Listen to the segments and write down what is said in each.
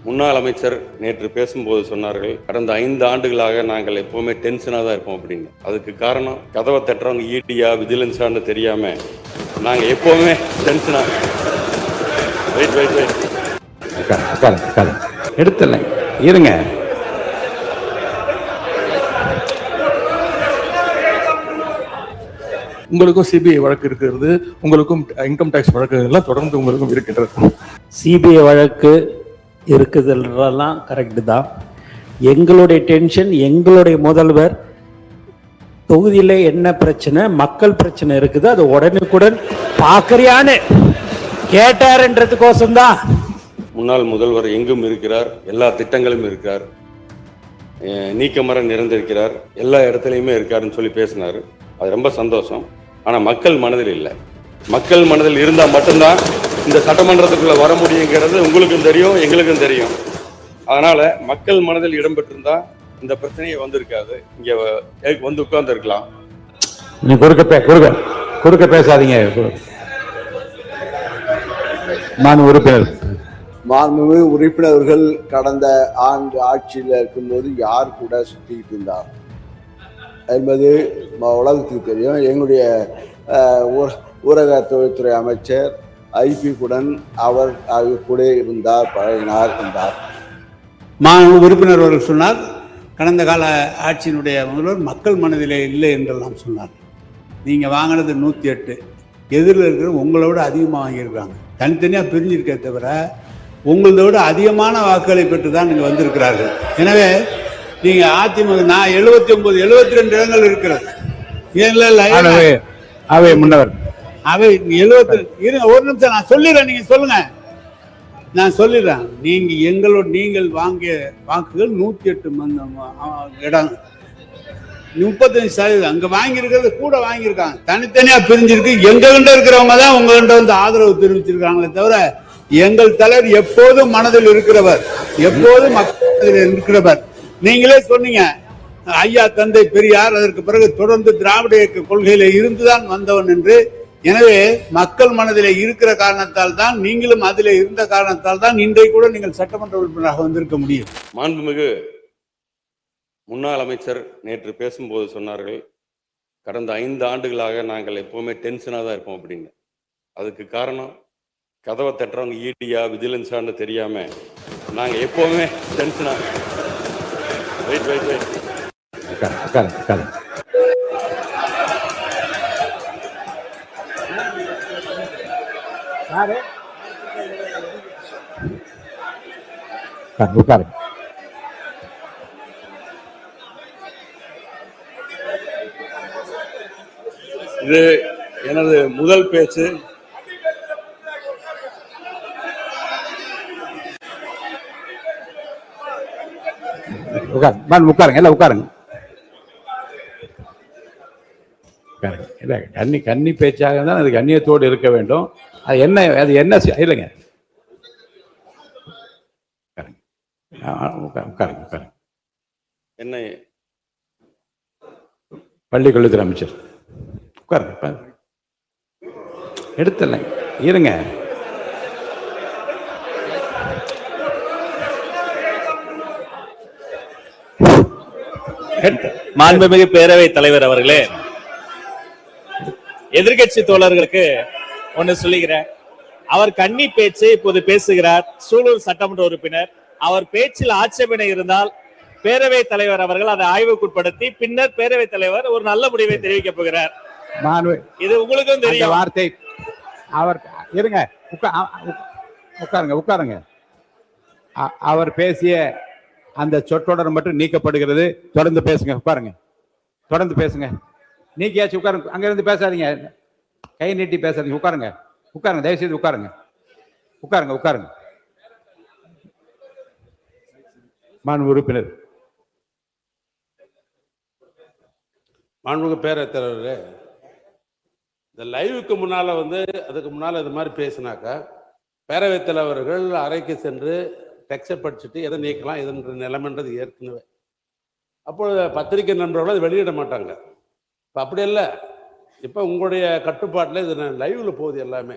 முன்னாள் அமைச்சர் நேற்று பேசும்போது சொன்னார்கள், கடந்த 5 ஆண்டுகளாக நாங்கள் எப்பவுமே டென்ஷனாக தான் இருப்போம் அப்படின்னு. அதுக்கு காரணம் கதவை தட்டுறவங்க ஈடியா விஜிலன்ஸான்னு தெரியாம நாங்கள் எப்பவுமே டென்ஷனா. வெயிட் வெயிட் வெயிட் எடுத்துல இருங்க. உங்களுக்கும் சிபிஐ வழக்கு இருக்கிறது, உங்களுக்கும் இன்கம் டேக்ஸ் வழக்கு எல்லாம் தொடர்ந்து உங்களுக்கும் இருக்கின்றது. சிபிஐ வழக்கு இருக்குதுலாம் கரெக்டு தான். எங்களுடைய டென்ஷன், எங்களுடைய முதல்வர் தொகுதியில் என்ன பிரச்சனை, மக்கள் பிரச்சனை இருக்குது, அது உடனுக்குடன் பார்க்கறியான்னு கேட்டார்ன்றதுக்கோசம்தான். முன்னாள் முதல்வர் எங்கும் இருக்கிறார், எல்லா திட்டங்களும் இருக்கிறார், நீக்கமர நிறைந்திருக்கிறார், எல்லா இடத்துலையுமே இருக்காருன்னு சொல்லி பேசினார். அது ரொம்ப சந்தோஷம். ஆனால் மக்கள் மனதில் இல்லை. மக்கள் மனதில் இருந்தால் மட்டும்தான் இந்த சட்டமன்றத்துக்குள்ள வர முடியுங்கிறது உங்களுக்கும் தெரியும், எங்களுக்கும் தெரியும். அதனால மக்கள் மனதில் இடம்பெற்றிருந்தா இந்த பிரச்சனையை வந்திருக்காது. இங்க வந்து உட்கார்ந்து இருக்கலாம். நீ குறுக்க பேசாதீங்க. மாண்புமிகு உறுப்பினர்கள் கடந்த ஆண்டு ஆட்சியில் இருக்கும்போது யார் கூட சுற்றிக்கிட்டு இருந்தார் என்பது உலகத்துக்கு தெரியும். எங்களுடைய ஊரக தொழில்துறை அமைச்சர் ஐபிக்குடன் அவர் கூட இருந்தார், பழகினார் என்றார். உறுப்பினர் அவர்கள் சொன்னார், கடந்த கால ஆட்சியினுடைய முதல்வர் மக்கள் மனதிலே இல்லை என்றெல்லாம் சொன்னார். நீங்கள் வாங்கினது 108, எதிரில் இருக்கிற உங்களோட அதிகமாக வாங்கியிருக்காங்க. தனித்தனியாக பிரிஞ்சிருக்கே தவிர உங்களோட அதிகமான வாக்குகளை பெற்று தான் நீங்கள் வந்திருக்கிறார்கள். எனவே நீங்கள் அதிமுக நான் 79 72 இடங்கள் இருக்கிறது. அவை முன்னவர் அவை 70 இருங்க, ஒரு நிமிஷம் நான் சொல்லிடுறேன், நீங்க சொல்லுங்க. நான் சொல்லிடுறேன். நீங்கள் வாங்கிய வாக்குகள் 108 இடம், 35% அங்க வாங்கியிருக்கிறது கூட வாங்கியிருக்காங்க. தனித்தனியா பிரிஞ்சிருக்கு. எங்ககிட்ட இருக்கிறவங்க தான் உங்ககிட்ட வந்து ஆதரவு தெரிவிச்சிருக்காங்களே தவிர எங்கள் தலைவர் எப்போதும் மனதில் இருக்கிறவர், எப்போதும் மக்கள் இருக்கிறவர். நீங்களே சொன்னீங்க, ஐயா தந்தை பெரியார் அதற்கு பிறகு தொடர்ந்து திராவிட இயக்க கொள்கையில இருந்துதான் வந்தவன் என்று. எனவே மக்கள் மனதிலே இருக்கிற காரணத்தால் தான், நீங்களும் அதிலே இருந்த காரணத்தால் தான் இன்றைக்கு கூட நீங்கள் சட்டமன்ற உறுப்பினராக வந்திருக்க முடியும். மாண்புமிகு முன்னாள் அமைச்சர் நேற்று பேசும்போது சொன்னார்கள், கடந்த 5 ஆண்டுகளாக நாங்கள் எப்பவுமே டென்ஷனாக தான் இருப்போம் அப்படின்னு. அதுக்கு காரணம் கதவை தட்டுறவங்க ஈடியா விஜிலன்ஸான்னு தெரியாம நாங்கள் எப்பவுமே டென்ஷனா. வெயிட் வெயிட் வெயிட் இது எனது முதல் பேச்சு. உட்காருங்க, எல்லாம் உட்காருங்க. இல்லை, கன்னி பேச்சாக இருந்தால் அது கண்ணியத்தோடு இருக்க வேண்டும். அது என்ன இல்லைங்க. உட்காருங்க. என்ன பள்ளிக்கல்வித்துறை அமைச்சர் உட்காருங்க. எடுத்துல இருங்க. மாண்புமிகு பேரவை தலைவர் அவர்களே, எதிர்கட்சி தோழர்களுக்கு ஒன்னு சொல்லுகிறேன். அவர் கன்னி பேச்சு இப்போது பேசுகிறார். சூலூர் சட்டமன்ற உறுப்பினர். அவர் பேச்சில் ஆட்சேபனை இருந்தால் பேரவை தலைவர் அவர்கள் அதை ஆய்வுக்குட்படுத்தி பின்னர் பேரவை தலைவர் ஒரு நல்ல முடிவை தெரிவிக்க போகிறார். இது உங்களுக்கும் தெரியும். வார்த்தை அவர் இருங்க. உட்காருங்க. அவர் பேசிய அந்த சொற்றொடர் மட்டும் நீக்கப்படுகிறது. தொடர்ந்து பேசுங்க. தொடர்ந்து பேசுங்க. நீக்கியாச்சு. உட்காருங்க. அங்க இருந்து பேசாதீங்க, கை நீட்டி பேசாதீங்க. உட்காருங்க. தயவுசெய்து உட்காருங்க. மாண்பு உறுப்பினர். மாண்புமிகு பேரவைத் தலைவரே, இந்த லைவுக்கு முன்னால அதுக்கு முன்னால இது மாதிரி பேசினாக்கா பேரவைத் தலைவர்கள் அறைக்கு சென்று டெக்ஸ்டை படிச்சுட்டு எதை நீக்கலாம் எதுன்ற நிலைமைன்றது ஏற்கனவே. அப்பொழுது பத்திரிகை நண்பர்கள் அதை வெளியிட மாட்டாங்க. இப்போ அப்படி இல்லை. இப்போ உங்களுடைய கட்டுப்பாட்டில் இது லைவ்ல போகுது எல்லாமே.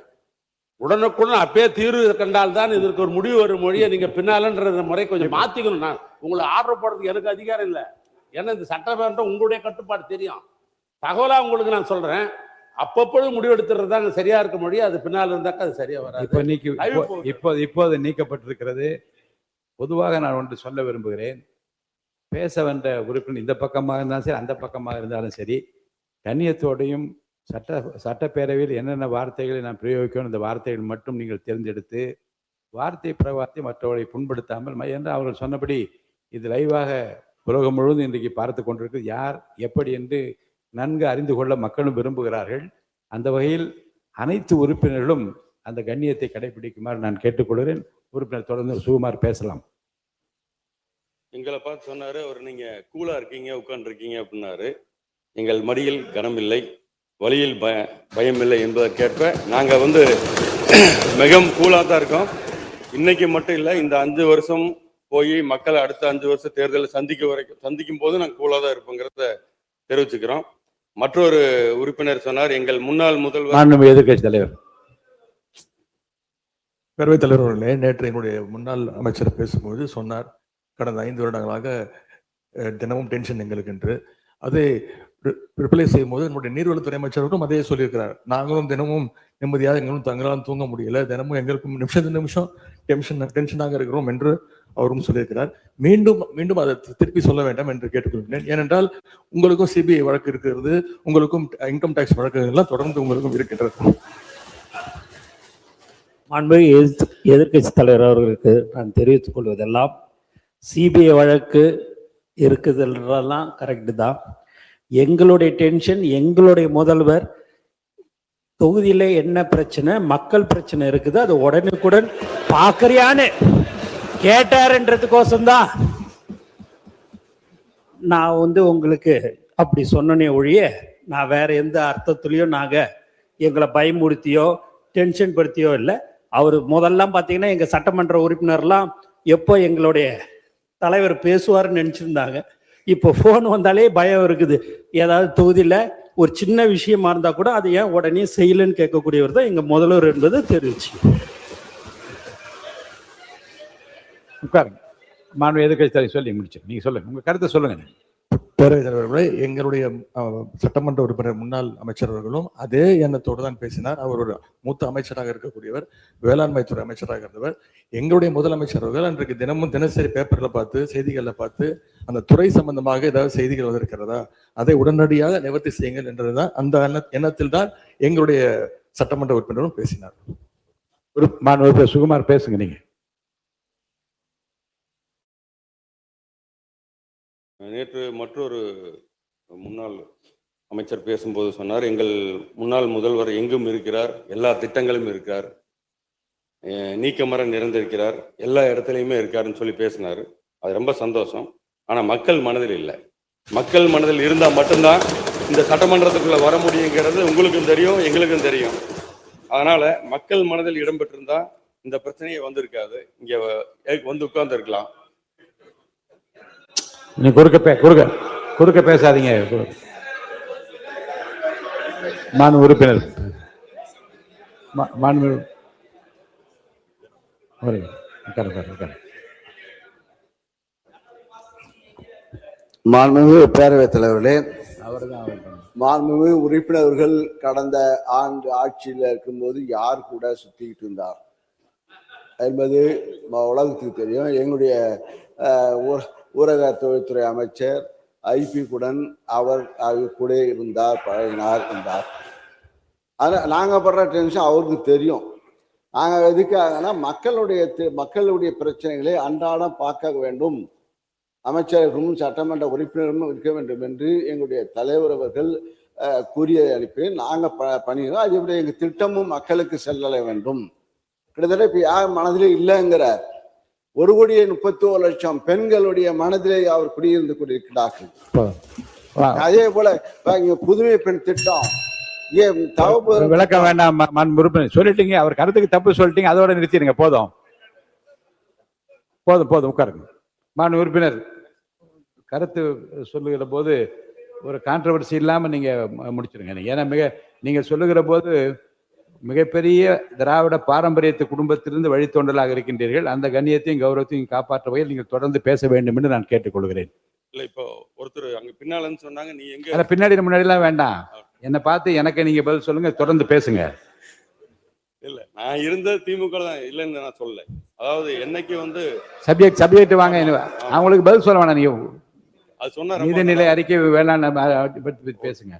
உடனுக்குடன் அப்பயே தீர்வு கண்டால்தான் இதற்கு ஒரு முடிவு வரும் மொழியை நீங்க பின்னாலன்ற முறை கொஞ்சம் மாத்திக்கணும். நான் உங்களை ஆர்டர் போடுறதுக்கு எனக்கு அதிகாரம் இல்லை. ஏன்னா இந்த சட்டமன்றம் உங்களுடைய கட்டுப்பாடு தெரியும். தகவலா உங்களுக்கு நான் சொல்றேன். அப்பப்பொழுது முடிவெடுத்துறது தான் சரியா இருக்க மொழி. அது பின்னால் இருந்தாக்கா அது சரியா வராது. இப்போது நீக்கப்பட்டிருக்கிறது. பொதுவாக நான் ஒன்று சொல்ல விரும்புகிறேன். பேச வந்த உறுப்பினர் இந்த பக்கமாக இருந்தாலும் சரி, அந்த பக்கமாக இருந்தாலும் சரி, கண்ணியத்தோடையும் சட்டப்பேரவையில் என்னென்ன வார்த்தைகளை நான் பிரயோகிக்கணும், இந்த வார்த்தைகள் மட்டும் நீங்கள் தேர்ந்தெடுத்து வார்த்தை பிரவார்த்தை மற்றவர்களை புண்படுத்தாமல், என்று அவர்கள் சொன்னபடி இது லைவாக உலகம் முழுவதும் இன்றைக்கு பார்த்து கொண்டிருக்கு. யார் எப்படி என்று நன்கு அறிந்து கொள்ள மக்களும் விரும்புகிறார்கள். அந்த வகையில் அனைத்து உறுப்பினர்களும் அந்த கண்ணியத்தை கடைபிடிக்குமாறு நான் கேட்டுக்கொள்கிறேன். உறுப்பினர் தொடர்ந்து சுகுமார் பேசலாம். எங்களை பார்த்து சொன்னாரு அவர், நீங்க கூலா இருக்கீங்க, உட்கார்ந்துருக்கீங்க அப்படின்னாரு. எங்கள் மடியில் கனம் இல்லை, வழியில் பயம் இல்லை என்பதற்கேற்ப நாங்கள் மிகவும் கூலாக தான் இருக்கோம். இன்னைக்கு மட்டும் இல்லை, இந்த 5 வருஷம் போய் மக்களை அடுத்த 5 வருஷம் தேர்தலை சந்திக்கும் போது நாங்கள் கூலாக தான் இருப்போங்கிறத தெரிவிச்சுக்கிறோம். மற்றொரு உறுப்பினர் சொன்னார், எங்கள் முன்னாள் முதல்வர் எதிர்கட்சி தலைவர் பேரவைத் தலைவர் அவர்களே, நேற்று என்னுடைய முன்னாள் அமைச்சர் பேசும்போது சொன்னார், கடந்த 5 வருடங்களாக தினமும் டென்ஷன் எங்களுக்கு என்று. அதை ரிப்ளை செய்யும் போது என்னுடைய நீர்வளத்துறை அமைச்சர்களும் அதே சொல்லியிருக்கிறார். நாங்களும் தினமும் நிம்மதியாக எங்களும் தங்களால் தூங்க முடியல, தினமும் எங்களுக்கும் நிமிஷம் டென்ஷனாக இருக்கிறோம் என்று அவரும் சொல்லியிருக்கிறார். மீண்டும் மீண்டும் அதை திருப்பி சொல்ல வேண்டாம் என்று கேட்டுக்கொள்கிறேன். ஏனென்றால் உங்களுக்கும் சிபிஐ வழக்கு இருக்கிறது, உங்களுக்கும் இன்கம் டாக்ஸ் வழக்குகள் எல்லாம் தொடர்ந்து உங்களுக்கும் இருக்கின்றது. மாண்புமிகு எதிர்கட்சி தலைவர் அவர்களுக்கு நான் தெரிவித்துக் கொள்வதெல்லாம், சிபிஐ வழக்கு இருக்குதுன்றதெல்லாம் கரெக்டு தான். எங்களுடைய டென்ஷன், எங்களுடைய முதல்வர் தொகுதியில் என்ன பிரச்சனை, மக்கள் பிரச்சனை இருக்குது, அது உடனுக்குடன் பார்க்கறியான்னு கேட்டாருன்றதுக்கோசம்தான் நான் உங்களுக்கு அப்படி சொன்னனே ஒழிய, நான் வேற எந்த அர்த்தத்துலையும் எங்களை பயமுறுத்தியோ டென்ஷன் படுத்தியோ இல்லை. அவர் முதல்லாம் பார்த்தீங்கன்னா எங்கள் சட்டமன்ற உறுப்பினர்லாம் எப்போ எங்களுடைய தலைவர் பேசுவார்னு நினச்சிருந்தாங்க. இப்போ ஃபோன் வந்தாலே பயம் இருக்குது. ஏதாவது தொகுதியில் ஒரு சின்ன விஷயமா இருந்தால் கூட அதை ஏன் உடனே செய்யலன்னு கேட்கக்கூடியவர் தான் எங்கள் முதல்வர் என்பதை தெரிவிச்சு. உட்காருங்க. மாண்பு எதிர்கட்சி தலைவர் சொல்லி முடிச்சு நீங்கள் சொல்லுங்கள், உங்கள் கருத்தை சொல்லுங்கள். பேரவைத் தலைவர்களே, எங்களுடைய சட்டமன்ற உறுப்பினர் முன்னாள் அமைச்சர்களும் அதே எண்ணத்தோடு தான் பேசினார். அவர் ஒரு மூத்த அமைச்சராக இருக்கக்கூடியவர், வேளாண்மை துறை அமைச்சராக இருந்தவர். எங்களுடைய முதலமைச்சர்கள் அன்றைக்கு தினசரி பேப்பரில் பார்த்து, செய்திகளில் பார்த்து, அந்த துறை சம்பந்தமாக ஏதாவது செய்திகள் வந்திருக்கிறதா, அதை உடனடியாக நிவர்த்தி செய்யுங்கள் என்றதுதான், அந்த எண்ணத்தில் தான் எங்களுடைய சட்டமன்ற உறுப்பினரும் பேசினார். மாண்பு சுகுமார் பேசுங்க. நீங்க நேற்று மற்றொரு முன்னாள் அமைச்சர் பேசும்போது சொன்னார், எங்கள் முன்னாள் முதல்வர் எங்கும் இருக்கிறார், எல்லா திட்டங்களும் இருக்கார், நீக்கமர நிறைந்திருக்கிறார், எல்லா இடத்துலையுமே இருக்காருன்னு சொல்லி பேசினார். அது ரொம்ப சந்தோஷம். ஆனால் மக்கள் மனதில் இல்லை. மக்கள் மனதில் இருந்தால் மட்டும்தான் இந்த சட்டமன்றத்துக்குள்ள வர முடியுங்கிறது உங்களுக்கும் தெரியும், எங்களுக்கும் தெரியும். அதனால மக்கள் மனதில் இடம்பெற்றிருந்தா இந்த பிரச்சனையே வந்திருக்காது. இங்கே உட்கார்ந்து இருக்கலாம். நீ குறுக்க பேசாதீங்க. மாண்பு உறுப்பினர் மாண்புமிகு பேரவைத் தலைவர்களே, மாண்புமிகு உறுப்பினர்கள் கடந்த ஆண்டு ஆட்சியில் இருக்கும்போது யார் கூட சுத்திக்கிட்டு இருந்தார் என்பது உலகத்துக்கு தெரியும். எங்களுடைய ஊரக தொழில்துறை அமைச்சர் ஐபி குடன் அவர் கூட இருந்தார், பழகினார் என்றார். ஆனால் நாங்கள் படுற டென்ஷன் அவருக்கு தெரியும். நாங்கள் எதுக்காகனா மக்களுடைய பிரச்சனைகளை அன்றாடம் பார்க்க வேண்டும், அமைச்சர்களும் சட்டமன்ற உறுப்பினரும் இருக்க வேண்டும் என்று எங்களுடைய தலைவர் அவர்கள் கூறிய அனுப்பி நாங்கள் பண்ணிடுறோம். அது எப்படி எங்கள் திட்டமும் மக்களுக்கு செல்ல வேண்டும். கிட்டத்தட்ட இப்போ யார் மனதிலே இல்லைங்கிறார். 1,31,00,000 பெண்களுடைய மனதிலே அவர் குடியிருந்து கொண்டிருக்கிறார்கள். அதே போல புதுமை பெண் திட்டம் விளக்க வேண்டாம். சொல்லிட்டீங்க, அவர் கருத்துக்கு தப்பு சொல்லிட்டீங்க, அதோட நிறுத்திடுங்க. போதும் உட்காருங்க. மாண்பு உறுப்பினர் கருத்து சொல்லுகிற போது ஒரு கான்ட்ரவர்சி இல்லாம நீங்க முடிச்சிருங்க. ஏன்னா நீங்க சொல்லுகிற போது மிகப்பெரிய திராவிட பாரம்பரியத்து குடும்பத்திலிருந்து வழித்தோன்றலாக இருக்கின்றீர்கள். அந்த கண்ணியத்தையும் கௌரவத்தையும் காப்பாற்ற வகையில் நீங்கள் தொடர்ந்து பேச வேண்டும் என்று நான் கேட்டுக்கொள்கிறேன். இல்ல இப்போ ஒருத்தர் அங்க பின்னாலன்னு சொன்னாங்க, நீ எங்க பின்னாடி முன்னாடிலாம் வேண்டாம், என்னை பார்த்து எனக்கு நீங்க பதில் சொல்லுங்க, தொடர்ந்து பேசுங்க. இல்ல நான் இருந்த திமுக தான் இல்லைன்னு நான் சொல்லல. அதாவது என்னைக்கு வந்து சப்ஜெக்ட் வாங்க, அவங்களுக்கு பதில் சொல்ல வேணாம். நீங்க அது சொன்ன நீதிநிலை அறிக்கை வேளாண் பேசுங்க.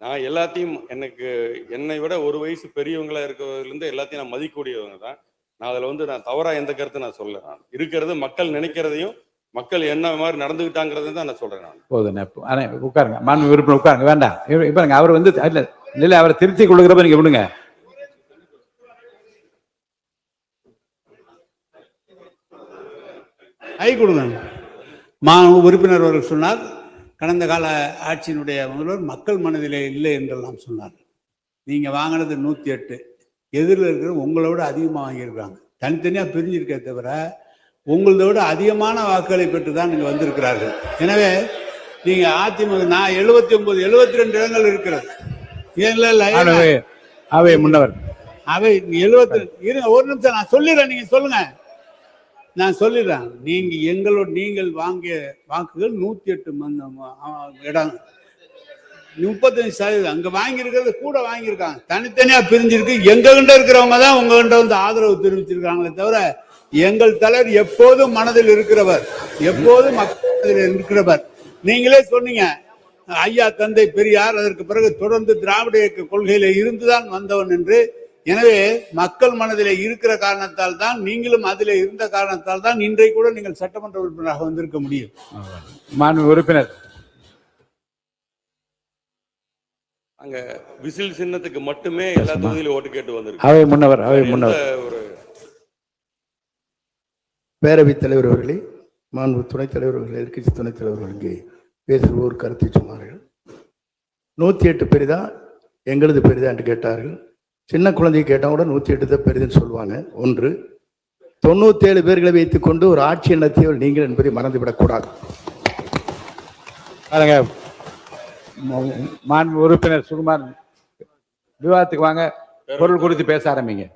நான் எல்லாத்தையும் என்னை விட ஒரு வயசு பெரியவங்களா இருக்கிறதுல இருந்து எல்லாத்தையும் நான் மதிக்கக்கூடியவங்க தான். நான் அதுல வந்து நான் தவறா எந்த கருத்து நான் சொல்ல. நான் இருக்கிறது மக்கள் நினைக்கிறதையும் மக்கள் என்ன மாதிரி நடந்துகிட்டாங்கிறதையும் தான் நான் சொல்றேன். நான் போதும், உட்காருங்க, மாண்பு விருப்பம் உட்காருங்க, வேண்டாம். இப்ப அவர் வந்து இல்ல அவரை திருத்தி கொள்ளுகிறப்ப நீங்க விடுங்க. கை கொடுங்க. உறுப்பினர் அவர்கள் சொன்னார், கடந்த கால ஆட்சியினுடைய முதல்வர் மக்கள் மனதிலே இல்லை என்றெல்லாம் சொன்னார். நீங்க வாங்கினது 108, எதிரில் இருக்கிற உங்களை விட அதிகமாக வாங்கியிருக்காங்க. தனித்தனியாக பிரிஞ்சிருக்கே தவிர உங்களதை விட அதிகமான வாக்குகளை பெற்று தான் நீங்க வந்திருக்கிறார்கள். எனவே நீங்க அதிமுக நான் 79 72 இடங்கள் இருக்கிறது. அவை முன்னவர் அவை 70 இருங்க, ஒரு நிமிஷம் நான் சொல்லிடுறேன், நீங்க சொல்லுங்க. நான் சொல்லிடுறேன். நீங்கள் வாங்கிய வாக்குகள் 108 இடம், 35% அங்க வாங்கியிருக்கிறது கூட வாங்கியிருக்காங்க. தனித்தனியா பிரிஞ்சிருக்கு. எங்க கிட்ட இருக்கிறவங்க தான் உங்ககிட்ட வந்து ஆதரவு தெரிவிச்சிருக்காங்களே தவிர எங்கள் தலைவர் எப்போதும் மனதில் இருக்கிறவர், எப்போதும் மக்கள் மனதில் இருக்கிறவர். நீங்களே சொன்னீங்க, ஐயா தந்தை பெரியார் அதற்கு பிறகு தொடர்ந்து திராவிட இயக்க கொள்கையில இருந்துதான் வந்தவன் என்று. எனவே மக்கள் மனதிலே இருக்கிற காரணத்தால் தான், நீங்களும் அதிலே இருந்த காரணத்தால் தான் இன்றைக்கு கூட நீங்கள் சட்டமன்ற உறுப்பினராக வந்திருக்க முடியும். மாண்பு உறுப்பினர், அங்க விசில் சின்னத்துக்கு மட்டுமே எல்லா தொகுதியிலும் ஓட்டு கேட்டு வந்திருக்கு. அவை முன்னவர் ஒரு பேரவைத் தலைவர் அவர்களே, மாண்பு துணைத் தலைவர் அவர்களே, எதிர்க்கட்சி துணைத் தலைவர்களுக்கு பேசுகிற ஒரு கருத்தை சொன்னார்கள். 108 பெரிதா எங்களது பெரிதா என்று கேட்டார்கள். சின்ன குழந்தையை கேட்டால் கூட 108 தான் பெரிதுன்னு சொல்லுவாங்க. ஒன்று, 97 பேர்களை வைத்துக் கொண்டு ஒரு ஆட்சி நடத்தியவர் நீங்கள் என்பதை மறந்துவிடக்கூடாது. மாண்பு உறுப்பினர் சுகுமார், விவாதத்துக்கு வாங்க, பொருள் குறித்து பேச ஆரம்பிங்க.